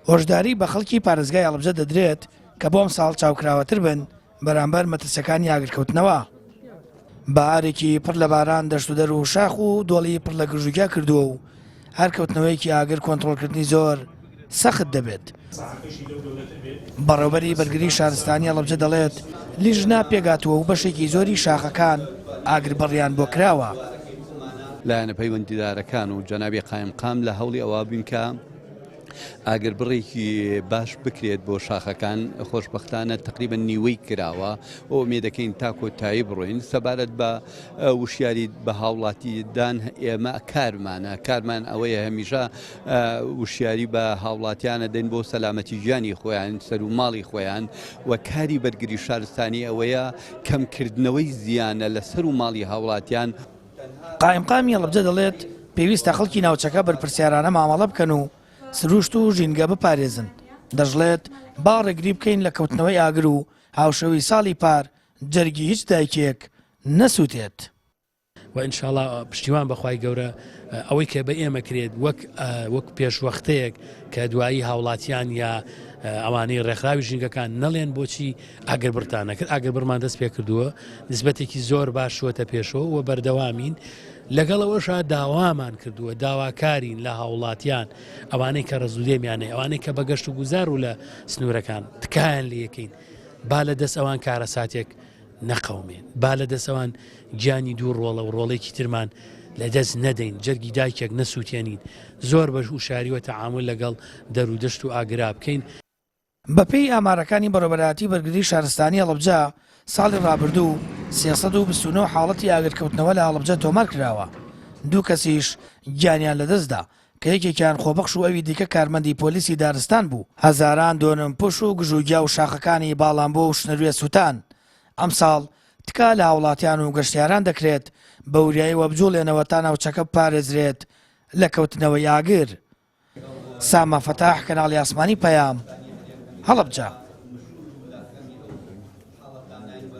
هۆشداری بە خەڵکی پارێزگای هەڵەبجە دەدرێت کە بۆم ساڵ چاوکراوەتر بن بەرامبەر مەترسەکانی ئاگرکەوتنەوە. بەهارێکی پڕ لە باران دەشت و دەر و شاخ و دۆڵی پڕ لە گژوگیا کردووە و هەرکەوتنەوەیکی ئاگر کۆنتڕۆڵکردنی زۆر سەخت دەبێت. بەڕێوەبەری بەرگری شارستانی هەڵەبجە دەڵێت لیژنا پێگاتووە و بەشێکی زۆری شاخەکان ئاگر بەڕیان بۆ کراوە. لایەنە پەیوەندیدارەکان و جەنابی قایمقام لە هەوڵی ئەوە بین کە ئاگر بڕێکی باش بکرێت بۆ شاخەکان. خۆشبەختانە تقریبا نیوەی کراوە و ئومێدەکەین تا کۆتایی بڕۆین سەبارەت بە وشیاری بە هاوڵاتیدان. ئێمە کارمان ئەوەیە هەمیشە وشیاری بە هاوڵاتیانە دەین بۆ سەلامەتی ژیانی خۆیان سەر و ماڵی خۆیان و کاری بەرگری شارستانی ئەوەیە کەمکردنەوەی زیانە لەسەر و ماڵی هاوڵاتیان. قایمقامی هەڵەبجە دەڵێت پێویستە خەڵکی ناوچەکە بەرپرسیارانە مامەڵە بکەن و سروشت و ژینگە بپارێزن. دەژڵێت باڕێگری بکەین لە کەوتنەوەی ئاگر و هاوشەوی ساڵی پار جەرگی هیچ دایکێک نەسووتێت. و ئینشاڵڵا پشتیوان بەخوای گەورە ئەوەی کە بە ئێمە کرێت وەک پێشوەختەیەک کە دوایی هاوڵاتیان یا ئەوانەی ڕێکخراوی ژینگەکان نەڵێن بۆچی ئاگر بڕتانە کرد. ئاگر بڕمان دەست پێ کردووە نسبەتێکی زۆر باش شوەتە پێشەوە و بەردەوامین. لەگەڵەوەشا داوامان کردووە داواکارین لە هاوڵاتیان ئەوانەی کە ڕزودێمیانەیە ئەوانەی کە بەگەشت و گوزار و لە سنوورەکان تکایان لە یەکەین با لە دەست ئەوان کارە ساتێک نەقەومێن با لە دەست ئەوان گیانی دوو ڕۆڵە و ڕۆڵێکی ترمان لە دەست نەدەین جەرگی دایکێک نەسووتێنین زۆر بەش و شاریوە تەعامل لەگەڵ دەرودەشت و ئاگرا بکەین. بەپێی ئامارەکانی بەڕێوەبەراتی بەرگری شارستانی هەڵەبجە ساڵی ڕابردوو 329 حاڵەتی ئاگرکەوتنەوە لە هەڵەبجە تۆمار کراوە. دوو کەسیش گیانیان لەدەستدا کە یەکێکیان خۆبەخش و ئەوی دیکە کارمەندی پۆلیسی دارستان بوو. هەزاران دۆنم پوش و گژوگیا و شاخەکانی باڵامبۆ و شنەروێ سووتان. ئەم ساڵ تکا لە هاوڵاتیان و گەشتیاران دەکرێت بە وریایی وەبجوڵێنەوە تا ناوچەکە پارێزرێت لە کەوتنەوەی ئاگر. ساما فەتاح کەناڵی ئاسمانی پەیام هەڵەبجە.